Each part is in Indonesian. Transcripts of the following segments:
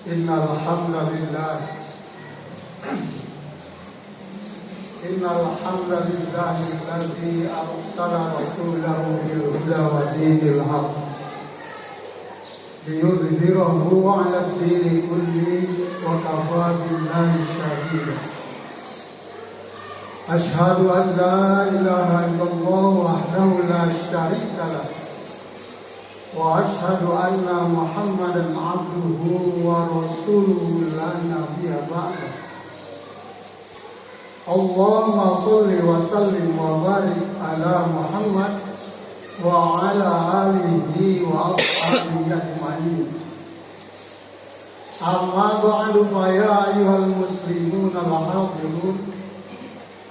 إن الحمد لله الذي أرسل رسوله بالهدى ودين الحق ليظهره على الدين كله وكفى بالله شهيدا. أشهد أن لا إله إلا الله وحده لا شريك له وأشهد أن محمدا عبده ورسوله لا نبي بعده. اللهم صل وسلم وبارك على محمد وعلى آله وأصحابه أجمعين. أما بعد فيا أيها المسلمون الحاضرون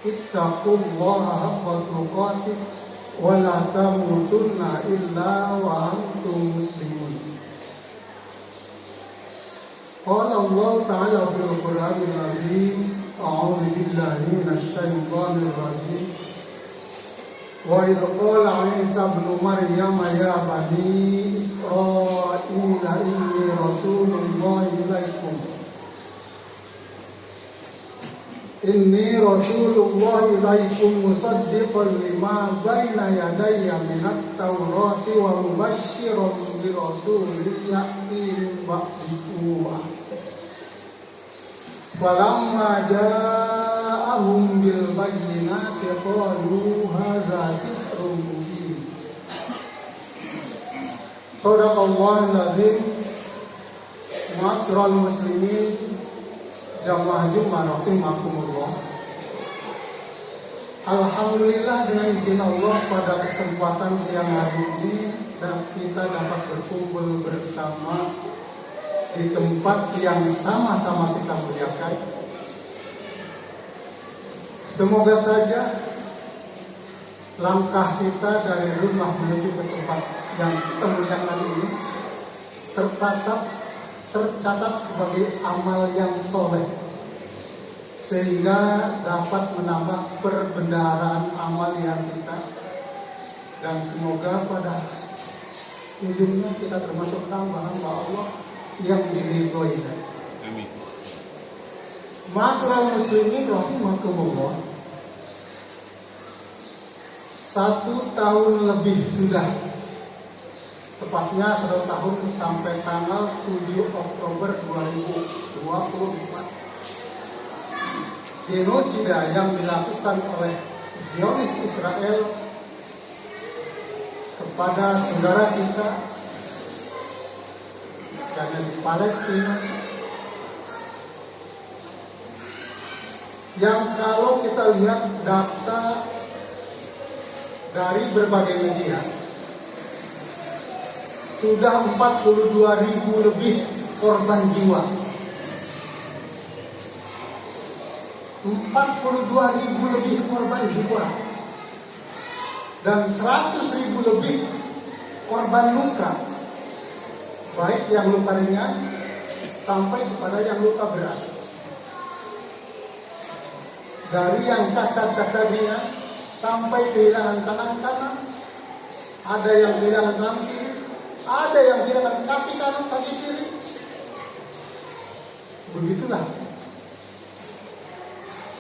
اتقوا الله حق تقاته ولا تموتن إلا وأنتم مسلمون. قال الله تعالى في القرآن العظيم: أعوذ بالله من الشيطان الرجيم. وإذ قال عيسى ابن مريم يا بني إسرائيل إني رسول الله إليكم مصدقا لما بين يدي من التوراة ومبشرا برسول يأتي من بعد اسمه أحمد. فلما جاءهم بالبينات قالوا هذا سحر مبين. صدق الله العظيم. Ma'asyiral muslimin, jamaah Jumat rahimakumullah. Alhamdulillah dengan izin Allah pada kesempatan siang hari ini dan kita dapat berkumpul bersama di tempat yang sama-sama kita muliakan. Semoga saja langkah kita dari rumah menuju ke tempat yang kita muliakan ini tercatat sebagai amal yang soleh, sehingga dapat menambah perbendaharaan amal yang kita, dan semoga pada ujungnya kita termasuk hamba-hamba Allah yang diridhoi. Amin. Ma'asyiral muslimin rahimakumullah. 1 tahun lebih sudah, tepatnya 1 tahun sampai tanggal 7 Oktober 2024, genosida yang dilakukan oleh Zionis Israel kepada saudara kita yang di Palestina, yang kalau kita lihat data dari berbagai media, sudah 42.000 lebih korban jiwa. 42.000 lebih korban jiwa dan 100.000 lebih korban luka, baik yang luka ringan sampai kepada yang luka berat. Dari yang cacat ringan sampai kehilangan tangan kanan, ada yang kehilangan tangan kiri, ada yang kehilangan kaki kanan, kaki kiri. Begitulah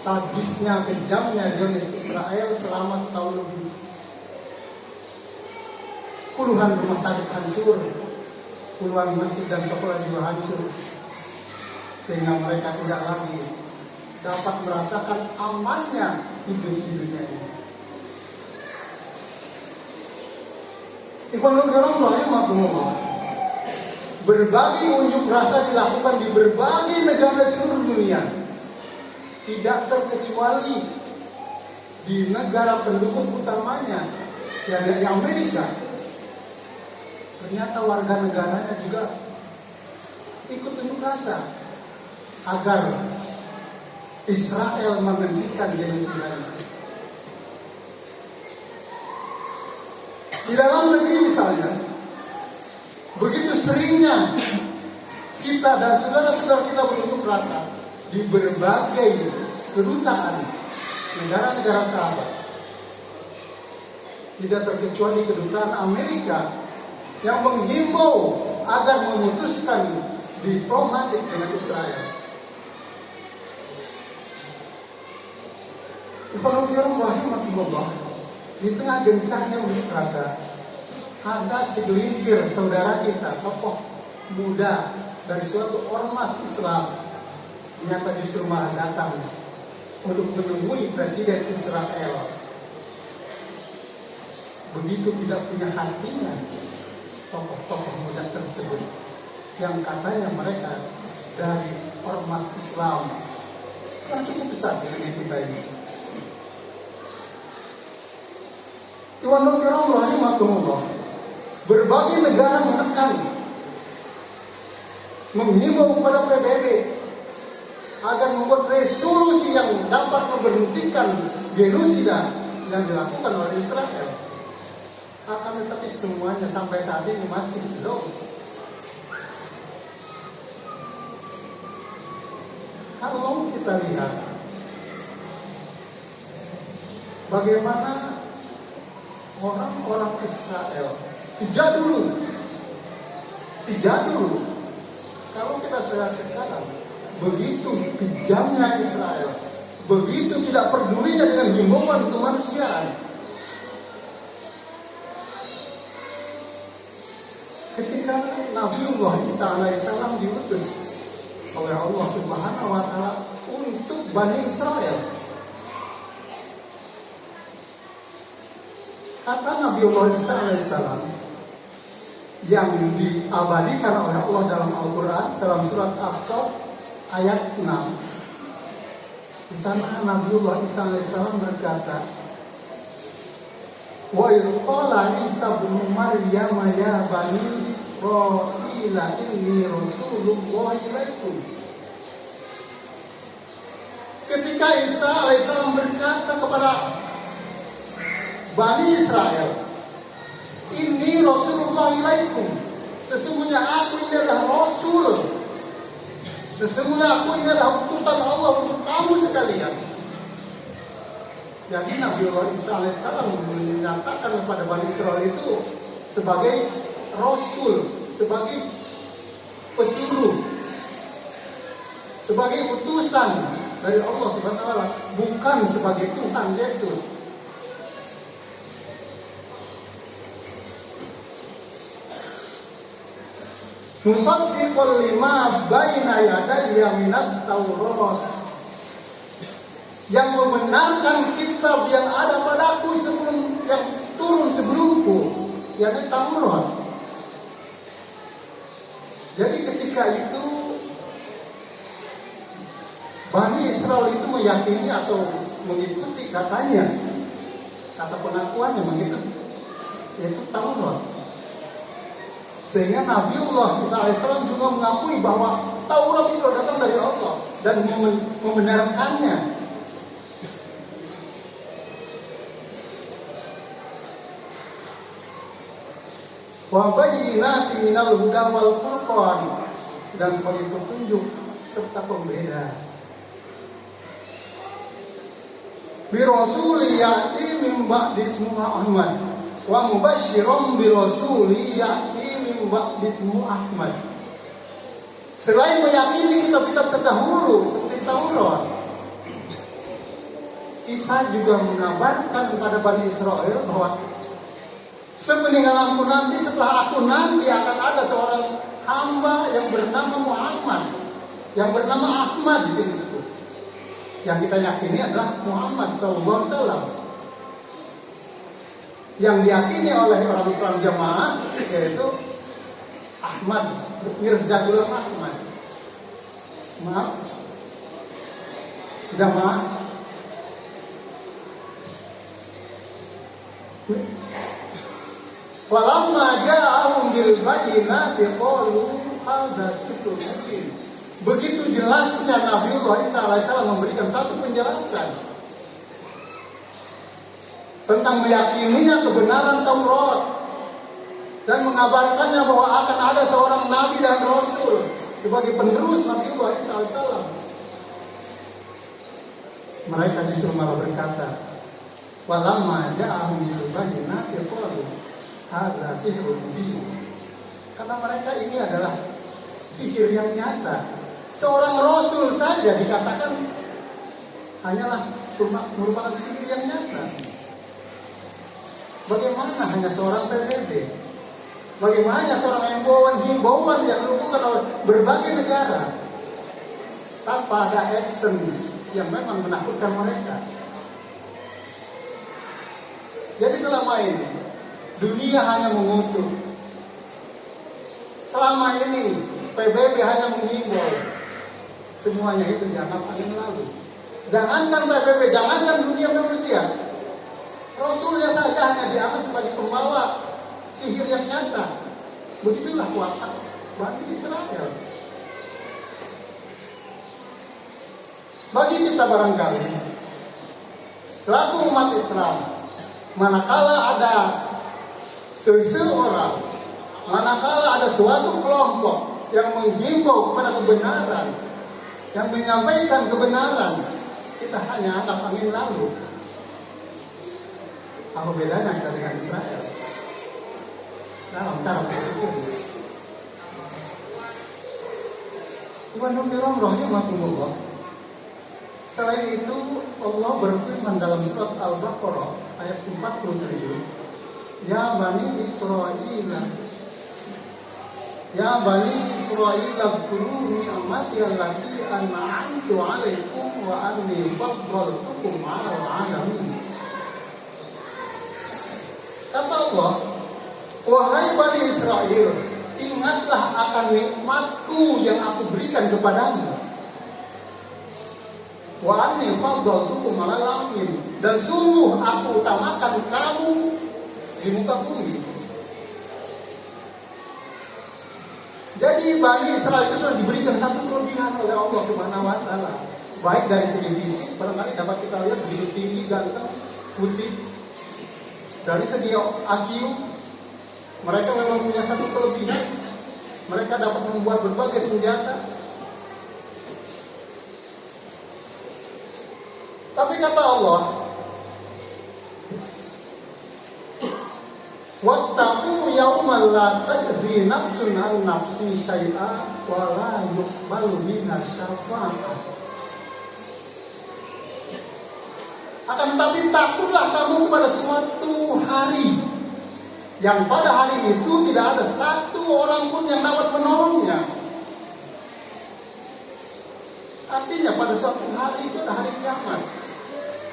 sadisnya, kejamnya Zionis Israel selama 1 tahun lebih. Puluhan rumah sakit hancur, puluhan masjid dan sekolah juga hancur, sehingga mereka tidak lagi dapat merasakan amannya hidup di dunia ini. Berbagai unjuk rasa dilakukan di berbagai negara di seluruh dunia, tidak terkecuali di negara pendukung utamanya, yakni Amerika. Ternyata warga negaranya juga ikut unjuk rasa agar Israel menghentikan genosida ini. Di dalam negeri misalnya, begitu seringnya kita dan saudara-saudara kita berunjuk rasa di berbagai kedutaan negara-negara sahabat, tidak terkecuali kedutaan Amerika yang menghimbau agar memutuskan diplomatik dengan Israel. Ikhwanul rahimahumullah, di tengah gencarnya unjuk rasa, ada segelintir saudara kita, tokoh muda dari suatu ormas Islam, ternyata justru malah datang untuk menemui Presiden Israel. Begitu tidak punya hatinya tokoh-tokoh muda tersebut yang katanya mereka dari ormas Islam yang cukup besar di dunia kita ini. Berbagai negara menekan, menghimbau kepada PBB agar membuat resolusi yang dapat memberhentikan genosida yang dilakukan oleh Israel. Akan tetapi semuanya sampai saat ini masih zong. Kalau kita lihat bagaimana orang-orang Israel sejak dulu, kalau kita sekarang begitu kejamnya Israel, begitu tidak pedulinya dengan himbauan kemanusiaan. Ketika Nabiullah Isa alaihissalam diutus oleh Allah Subhanahu wa taala untuk Bani Israel, kata Nabiullah Isa alaihissalam yang diabadikan oleh Allah dalam Al-Quran dalam surat As-Saff ayat 6. Di sana Nabiullah Isa alaihissalam berkata, wa qala Isa bin Maryam ya bani Israil inni rasulullah ilaikum. Ketika Isa alaihissalam berkata kepada Bani Israel, ini Rasulullah ilaikum, sesungguhnya aku ini adalah Rasul, sesungguhnya aku ini adalah utusan Allah untuk kamu sekalian. Jadi Nabiullah Isa alaihissalam menyatakan kepada Bani Israel itu sebagai Rasul, sebagai pesuruh, sebagai utusan dari Allah Subhanahu wa taala, bukan sebagai Tuhan Yesus. Musaddiqan lima baina yadayya minat Taurat, yang membenarkan kitab yang ada padaku sebelum yang turun sebelumku, yakni Taurat. Jadi ketika itu Bani Israel itu meyakini atau mengikuti katanya, kata pengakuannya mengikuti, yaitu Taurat. Sehingga Nabiullah Isa alaihissalam juga mengakui bahwa Taurat itu datang dari Allah dan membenarkannya. Wa bayyinatin minal huda wal furqan, dan sebagai petunjuk serta pembeda. Bi rasuli ya'ti min ba'di ismuhu Ahmad wa mubasysyiran bi rasuli ya'ti min ba'di ismuhu Ahmad. Selain meyakini kitab-kitab terdahulu seperti Taurat, Isa juga mengabarkan kepada Bani Israel bahwa sepeninggalanku nanti, setelah aku nanti akan ada seorang hamba yang bernama Muhammad, yang bernama Ahmad di sini disebut. Yang kita yakini adalah Muhammad SAW. Yang diyakini oleh orang Islam jamaah yaitu Ahmad, Mirza Ghulam Ahmad. Maaf, jamaah. Walamma ja'ahum bil bayyinati qalu hadza sihrun mubin. Begitu jelasnya Nabiullah Isa alaihissalam memberikan satu penjelasan tentang meyakininya kebenaran Taurat dan mengabarkannya bahwa akan ada seorang nabi dan rasul sebagai penerus Nabiullah Isa alaihissalam. Mereka justru malah berkata, walamma ja'ahum bil bayyinati qalu hadza sihrun mubin. Karena mereka ini adalah sihir yang nyata. Seorang rasul saja dikatakan hanyalah merupakan sihir yang nyata. Bagaimana hanya seorang PBB? Bagaimana seorang himbauan yang dilakukan oleh berbagai negara tanpa ada action yang memang menakutkan mereka? Jadi selama ini dunia hanya mengutuk. Selama ini PBB hanya menghimbau. Semuanya itu dianggap angin lalu. Jangankan PBB, jangankan dunia manusia, Rasulnya saja hanya dianggap sebagai pembawa sihir yang nyata. Begitulah watak Bani Israel. Bagi kita barangkali selaku umat Islam, manakala ada seseorang, manakala ada suatu kelompok yang menghimbau kepada kebenaran, yang menyampaikan kebenaran, kita hanya anggap angin lalu. Apa bedanya kita dengan Israel dalam cara berpikir? Rohnya makumullah. Selain itu Allah berfirman dalam surat Al-Baqarah ayat 47, Ya Bani Israel, Ya Bani Israel, Kuru ni'amati allati an'amtu 'alaikum wa anni faddaltukum 'alal 'alamin. Kata Allah, wahai Bani Israel, ingatlah akan nikmatku yang aku berikan kepadamu. Wa anni faddaltukum 'alal 'alamin, dan sungguh aku utamakan kamu di muka bumi. Jadi Bani Israel itu sudah diberikan satu kelebihan oleh Allah Subhanahu wa taala. Baik dari segi fisik, barangkali dapat kita lihat begitu tinggi, ganteng, putih. Dari segi IQ, mereka memang punya satu kelebihan. Mereka dapat membuat berbagai senjata. Tapi kata Allah, wattaqu yawman la tajzi nafsun an nafsin syai'a wa la yuqbalu minha syafa'ah. Akan tetapi takutlah kamu pada suatu hari yang pada hari itu tidak ada satu orang pun yang dapat menolongnya. Artinya pada suatu hari itu ada hari kiamat.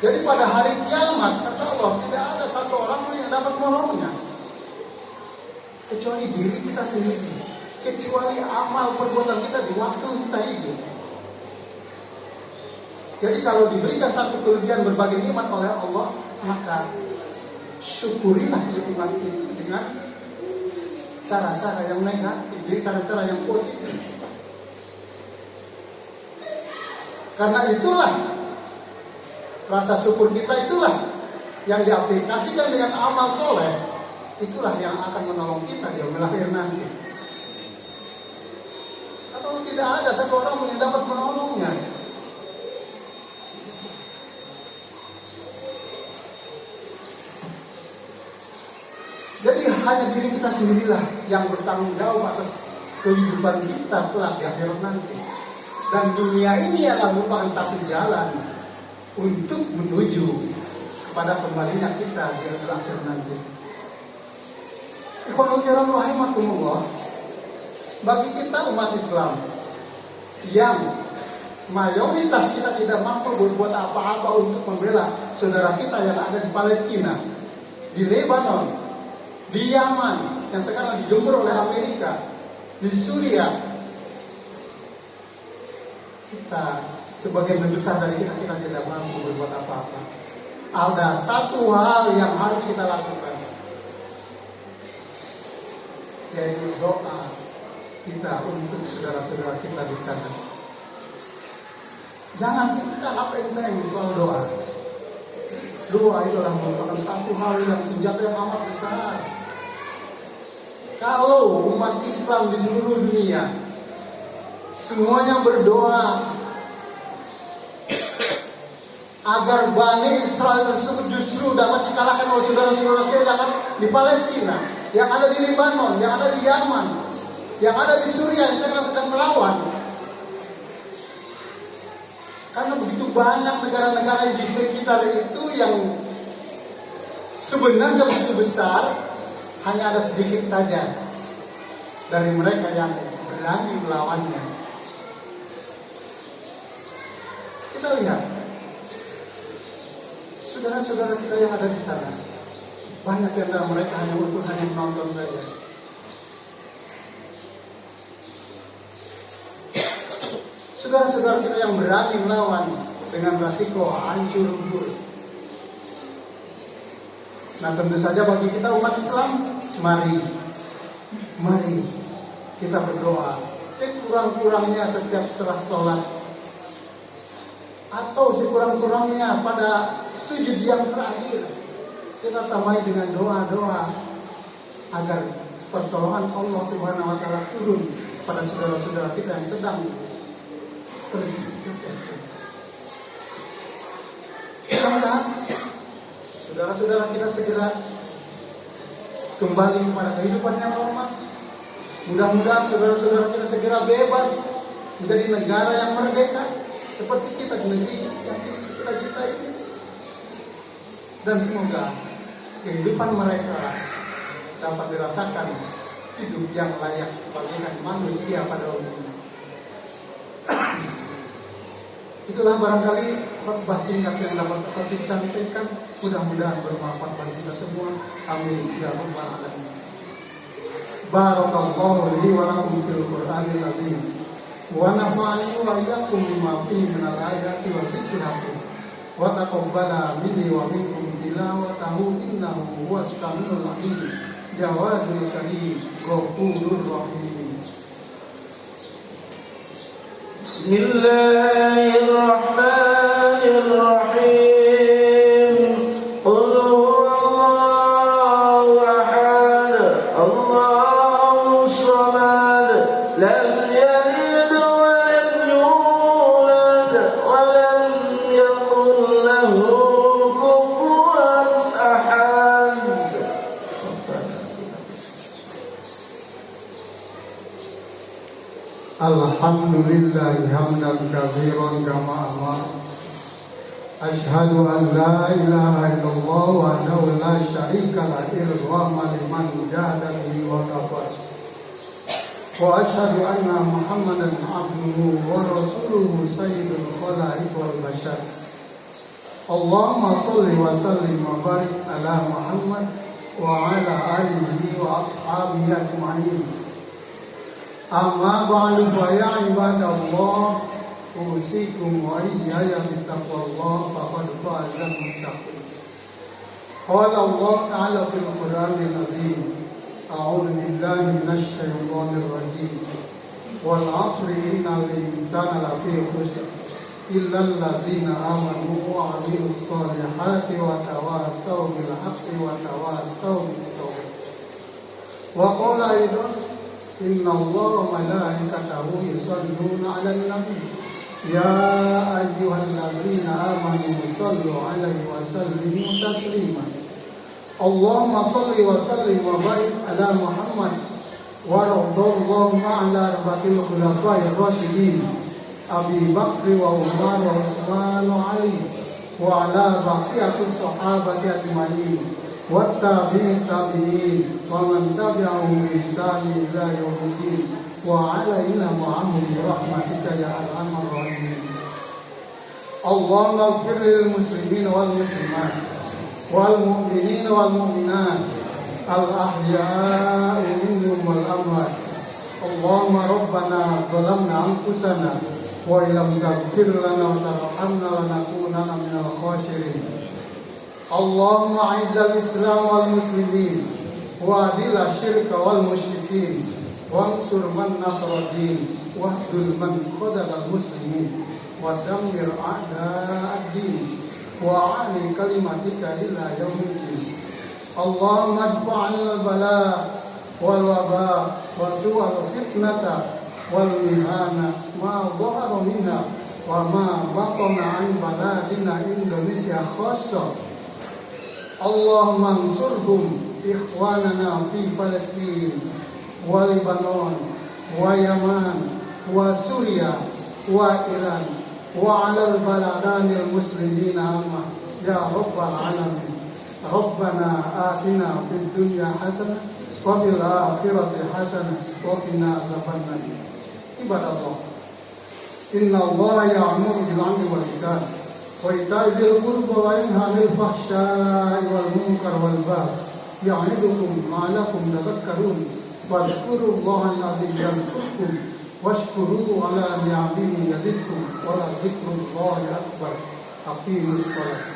Jadi pada hari kiamat kata Allah tidak ada satu orang pun yang dapat menolongnya kecuali diri kita sendiri, kecuali amal perbuatan kita di waktu kita hidup. Jadi kalau diberikan satu kelebihan berbagai nikmat oleh Allah, maka syukurilah nikmat itu dengan cara-cara yang negatif, jadi cara-cara yang positif. Karena itulah rasa syukur kita, itulah yang diaplikasikan dengan amal soleh, itulah yang akan menolong kita di akhir nanti. Atau tidak ada satu orang pun yang dapat menolongnya. Jadi hanya diri kita sendirilah yang bertanggung jawab atas kehidupan kita kelak di akhirat nanti. Dan dunia ini adalah merupakan satu jalan untuk menuju kepada kembalinya kita di akhir nanti. Ikhwanuddin rahimakumullah, bagi kita umat Islam yang mayoritas kita tidak mampu berbuat apa-apa untuk membela saudara kita yang ada di Palestina, di Lebanon, di Yaman yang sekarang digempur oleh Amerika, di Suriah, kita sebagian besar dari kita tidak mampu berbuat apa-apa. Ada satu hal yang harus kita lakukan, yaitu doa kita untuk saudara-saudara kita di sana. Jangan kita enteng soal doa. Doa itu adalah merupakan satu hal yang senjata yang amat besar. Kalau umat Islam di seluruh dunia semuanya berdoa agar Bani Israel tersebut justru dapat dikalahkan oleh saudara-saudara kita yang ada di Palestina, yang ada di Lebanon, yang ada di Yaman, yang ada di Suriah yang sekarang sedang banyak negara-negara di sekitar itu yang sebenarnya begitu besar, hanya ada sedikit saja dari mereka yang berani melawannya. Kita lihat saudara-saudara kita yang ada di sana, banyak yang dari mereka hanya menonton saja. Saudara-saudara kita yang berani melawan dengan resiko hancur lebur. Nah, tentu saja bagi kita umat Islam, mari kita berdoa sekurang-kurangnya setiap setelah sholat, atau sekurang-kurangnya pada sujud yang terakhir, kita tambahi dengan doa-doa agar pertolongan Allah Subhanahu wa taala turun pada saudara-saudara kita yang sedang mudah-mudahan saudara-saudara kita segera kembali kepada kehidupan yang normal. Mudah-mudahan saudara-saudara kita segera bebas menjadi negara yang merdeka seperti kita di negeri yang kita cintai ini. Dan semoga kehidupan mereka dapat dirasakan hidup yang layak bagaikan manusia pada umumnya. Itulah barangkali khotbah singkat yang dapat saya sampaikan. Mudah-mudahan bermanfaat bagi kita semua. Amin ya rabbal alamin. Barakallahu li wa lakum fil Qur'anil azim. Wa nafa'ani wa iyyakum bima fihi minal ayati wa dzikril hakim. Wa taqabbala minni wa minkum tilawatahu innahu huwas samiul alim. Jawadul karim ghafurur rahim. Bismillahirrahmanirrahim. Qul huwallahu ahad, Allahus samad, lam yalid wa lam yulad wa lam yakul lahu kufuwan ahad. Alhamdulillah hamdan katsiran kama amara. Asyhadu an la ilaha illallah wahdahu la syarika lahu irghama liman jahada bihi wa kafar. Wa asyhadu anna Muhammadan abduhu wa rasuluhu sayyidul khalaiq wal bashar. Allahumma shalli wa sallim wa barik ala Muhammad wa ala alihi wa ashabihi ajma'in. Amma ba'du fa ya ibadallah, usikum wa iyaya bittaqwallah faqad fazal muttaqin. Qala Allah ta'ala fil Qur'anil azim, a'udzu billahi minasy syaithanir rajim. Wal 'asri innal insana lafi khusr illa alladzina amanu wa 'amilus shalihati wa tawassaw bil haqqi wa tawassaw bis sabr. Wa qala aidan inna Allah malaikatahu yusalluna 'alan nabi ya ayyuhalladzina amanu sallu 'alaihi wa sallimu taslima. Allahumma salli wa sallim wa barik ala Muhammad wa radallahu 'ala arba'il khulafa'ir rasyidin Abi Bakr wa Umar wa Utsman wa Ali wa 'ala baqiyatis sahabati ajma'in والتابعين ومن تبعهم بإحسان إلى يوم الدين وعلينا معهم برحمتك يا أرحم الراحمين. اللهم اغفر للمسلمين والمسلمات والمؤمنين والمؤمنات الأحياء منهم والأموات. اللهم ربنا ظلمنا أنفسنا وإن لم تغفر لنا وترحمنا لنكونن من الخاسرين. اللهم أعز الإسلام والمسلمين وأذل الشرك والمشركين وانصر من نصر الدين واخذل من خذل المسلمين ودمر أعداء الدين وأعلي كلمتك إلى يوم الدين. اللهم ادفع عنا البلاء والوباء وسوء الفتنة والمهانة ما ظهر منها وما بطن عن بلادنا إندونيسيا خاصة. اللهم انصرهم إخواننا في فلسطين ولبنان ويمن وسوريا وإيران وعلى البلدان المسلمين عامة يا رب العالمين. ربنا آتنا في الدنيا حسنة وفي الآخرة حسنة وقنا عذاب النار. عباد الله، إن الله يأمر بالعدل والإحسان وإيتاء ذي القربى وينهى عن الفحشاء والمنكر والبغي يعظكم لعلكم تذكرون. واذكروا الله العظيم يذكركم واشكروه على نعمه يزدكم ولذكر الله أكبر. أقيموا الصلاة.